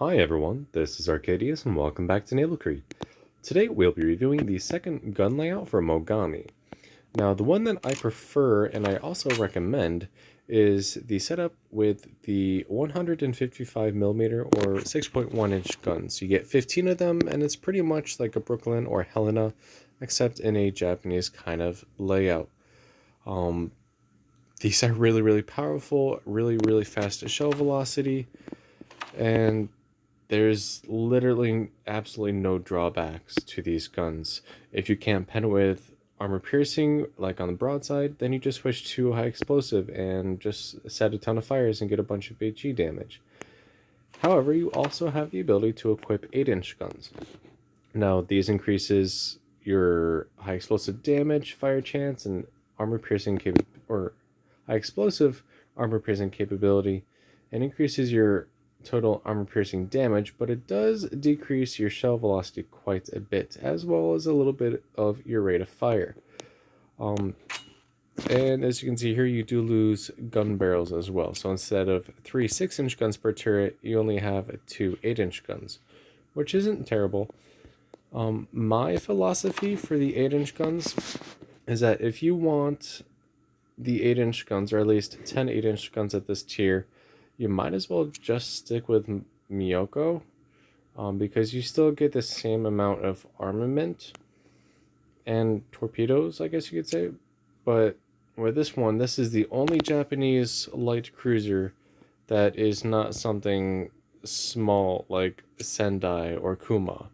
Hi everyone, this is Arcadius and welcome back to Naval. Today we'll be reviewing the second gun layout for Mogami. Now the one that I prefer and I also recommend is the setup with the 155mm or 6.1 inch guns. You get 15 of them and it's pretty much like a Brooklyn or Helena except in a Japanese kind of layout. Um, these are really powerful, really fast shell velocity, and there's literally absolutely no drawbacks to these guns. If you can't pen it with armor piercing, like on the broadside, then you just switch to high explosive and just set a ton of fires and get a bunch of HE damage. However, you also have the ability to equip 8-inch guns. Now, these increases your high explosive damage, fire chance, and armor piercing or high explosive armor piercing capability, and increases your total armor piercing damage, but it does decrease your shell velocity quite a bit, as well as a little bit of your rate of fire. And as you can see here, you do lose gun barrels as well. So instead of 3 6-inch guns per turret, you only have 2 8-inch guns, which isn't terrible. My philosophy for the 8-inch guns is that if you want the 8-inch guns, or at least 10 8-inch guns at this tier, you might as well just stick with Miyoko, because you still get the same amount of armament and torpedoes, I guess you could say. But with this one, this is the only Japanese light cruiser that is not something small like Sendai or Kuma.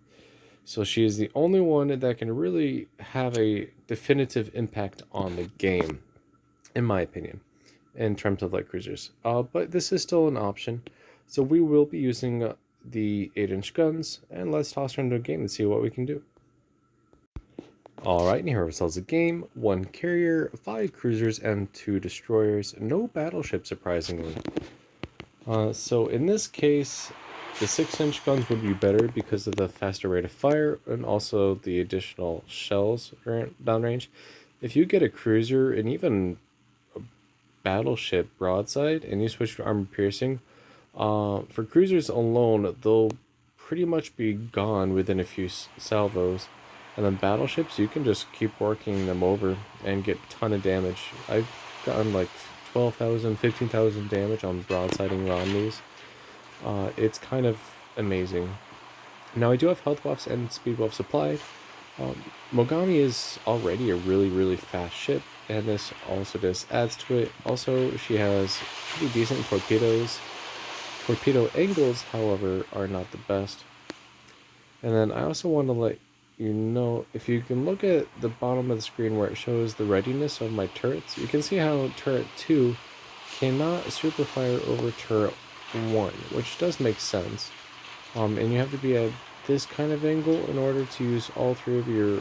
So she is the only one that can really have a definitive impact on the game, in my opinion, in terms of light cruisers. But this is still an option. So we will be using the 8-inch guns, and let's toss her into a game and see what we can do. Alright, and here ourselves a game. 1 carrier, 5 cruisers, and 2 destroyers. No battleship, surprisingly. So in this case, the 6-inch guns would be better because of the faster rate of fire and also the additional shells downrange. If you get a cruiser and even a battleship broadside and you switch to armor piercing, for cruisers alone, they'll pretty much be gone within a few salvos. And then battleships, you can just keep working them over and get a ton of damage. I've gotten like 12,000, 15,000 damage on broadsiding Romneys. It's kind of amazing. Now I do have health buffs and speed buffs applied. Mogami is already a really fast ship, and this also just adds to it. Also, she has pretty decent torpedoes. Torpedo angles, however, are not the best. And then I also want to let you know, if you can look at the bottom of the screen where it shows the readiness of my turrets, you can see how turret 2 cannot superfire over turret 1, which does make sense. And you have to be at this kind of angle in order to use all 3 of your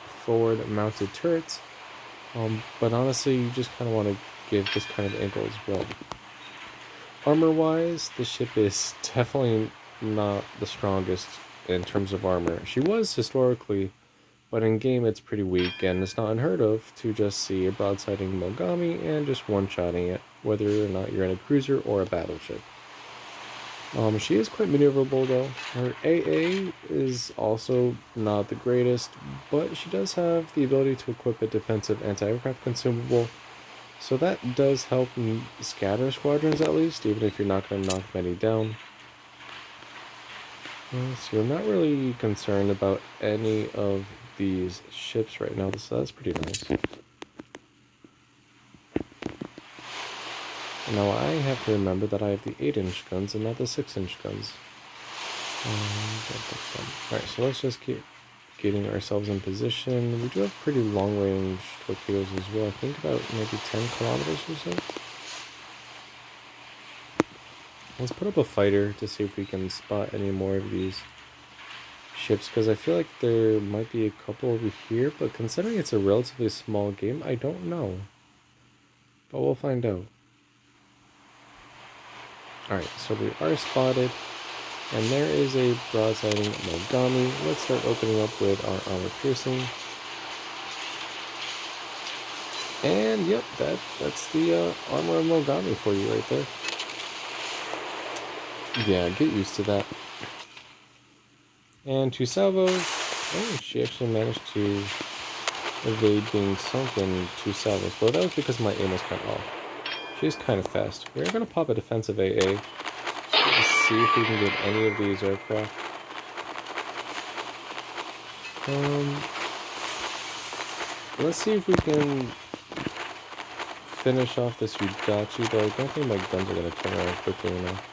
forward mounted turrets. But honestly, you just kind of want to give this kind of angle as well. Armor wise, the ship is definitely not the strongest in terms of armor. She was historically, but in game it's pretty weak, and it's not unheard of to just see a broadsiding Mogami and just one-shotting it, whether or not you're in a cruiser or a battleship. She is quite maneuverable though. Her AA is also not the greatest, but she does have the ability to equip a defensive anti-aircraft consumable, so that does help scatter squadrons at least, even if you're not going to knock many down. So you're not really concerned about any of these ships right now, so that's pretty nice. Now I have to remember that I have the 8-inch guns and not the 6-inch guns. Alright, so let's just keep getting ourselves in position. We do have pretty long-range torpedoes as well. I think about maybe 10 kilometers or so. Let's put up a fighter to see if we can spot any more of these ships, because I feel like there might be a couple over here, but considering it's a relatively small game, I don't know. But we'll find out. Alright, so we are spotted, and there is a broadsiding Mogami. Let's start opening up with our armor piercing. And yep, that's the armor of Mogami for you right there. Yeah, get used to that. And 2 salvos. Oh, she actually managed to evade being sunk in 2 salvos. Well, that was because my aim was kind of off. She's kind of fast. We're going to pop a defensive AA. Let's see if we can get any of these aircraft. Let's see if we can finish off this Udachi, though I don't think my guns are going to turn around quickly enough.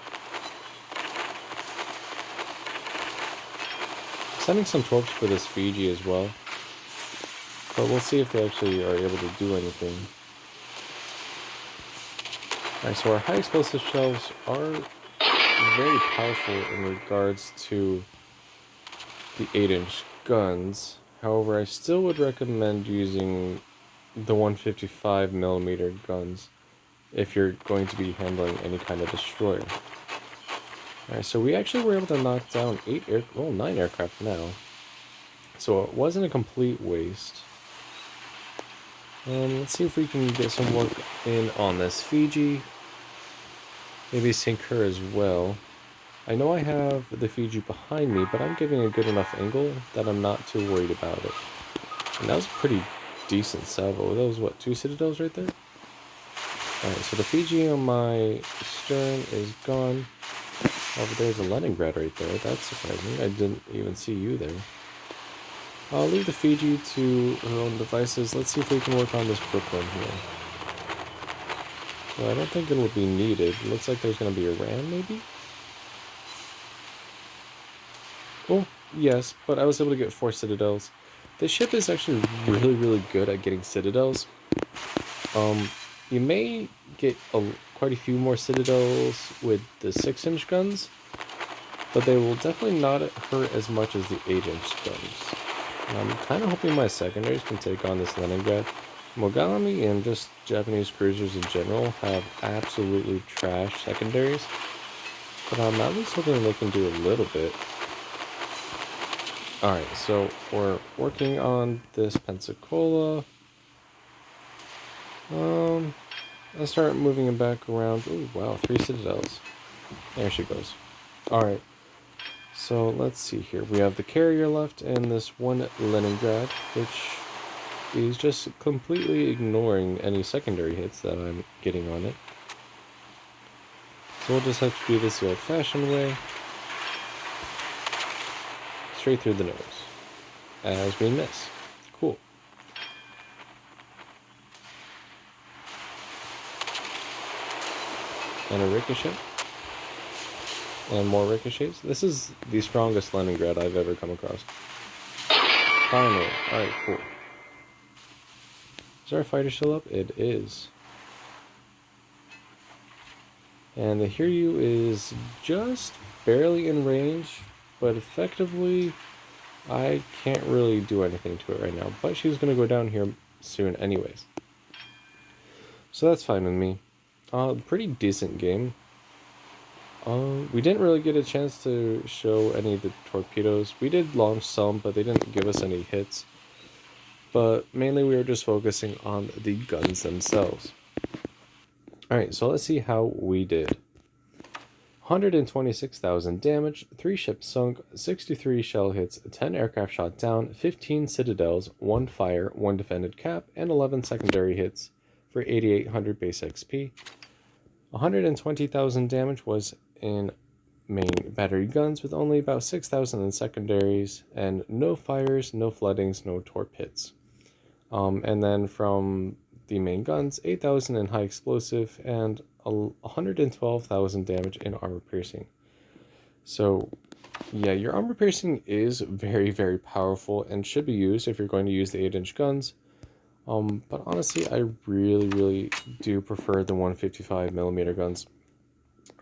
Sending some torps for this Fiji as well, but we'll see if they actually are able to do anything. Alright, so our high explosive shells are very powerful in regards to the 8-inch guns. However, I still would recommend using the 155mm guns if you're going to be handling any kind of destroyer. Alright, so we actually were able to knock down 9 aircraft now. So it wasn't a complete waste. Let's see if we can get some work in on this Fiji. Maybe sink her as well. I know I have the Fiji behind me, but I'm giving a good enough angle that I'm not too worried about it. And that was a pretty decent salvo. That was, what, 2 citadels right there? Alright, so the Fiji on my stern is gone. Oh, but there's a Leningrad right there. That's surprising. I didn't even see you there. I'll leave the Fiji to her own devices. Let's see if we can work on this Brooklyn here. Well, I don't think it will be needed. It looks like there's going to be a ram, maybe? Oh, yes, but I was able to get 4 citadels. This ship is actually really, really good at getting citadels. You may get quite a few more citadels with the 6-inch guns, but they will definitely not hurt as much as the 8-inch guns. I'm kind of hoping my secondaries can take on this Leningrad. Mogami and just Japanese cruisers in general have absolutely trash secondaries, but I'm at least hoping they can do a little bit. Alright, so we're working on this Pensacola. I'll start moving him back around. Oh, wow, 3 citadels. There she goes. Alright. So let's see here. We have the carrier left and this one Leningrad, which is just completely ignoring any secondary hits that I'm getting on it. So we'll just have to do this the old-fashioned way. Straight through the nose. As we miss. Cool. And a ricochet. And more ricochets. This is the strongest Leningrad I've ever come across. Finally. Alright, cool. Is our fighter still up? It is. And the Hiryu is just barely in range, but effectively I can't really do anything to it right now. But she's going to go down here soon anyways. So that's fine with me. Pretty decent game. We didn't really get a chance to show any of the torpedoes. We did launch some, but they didn't give us any hits. But mainly we were just focusing on the guns themselves. Alright, so let's see how we did. 126,000 damage, 3 ships sunk, 63 shell hits, 10 aircraft shot down, 15 citadels, 1 fire, 1 defended cap, and 11 secondary hits for 8,800 base XP. 120,000 damage was in main battery guns with only about 6,000 in secondaries, and no fires, no floodings, no torp hits. And then from the main guns, 8,000 in high explosive and 112,000 damage in armor piercing. So yeah, your armor piercing is very, very powerful and should be used if you're going to use the 8-inch guns. But honestly, I really do prefer the 155mm guns.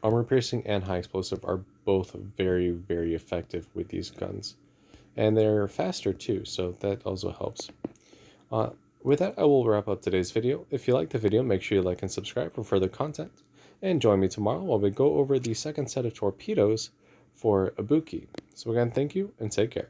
Armor piercing and high explosive are both very, very effective with these guns. And they're faster too, so that also helps. With that, I will wrap up today's video. If you liked the video, make sure you like and subscribe for further content. And join me tomorrow while we go over the second set of torpedoes for Ibuki. So again, thank you and take care.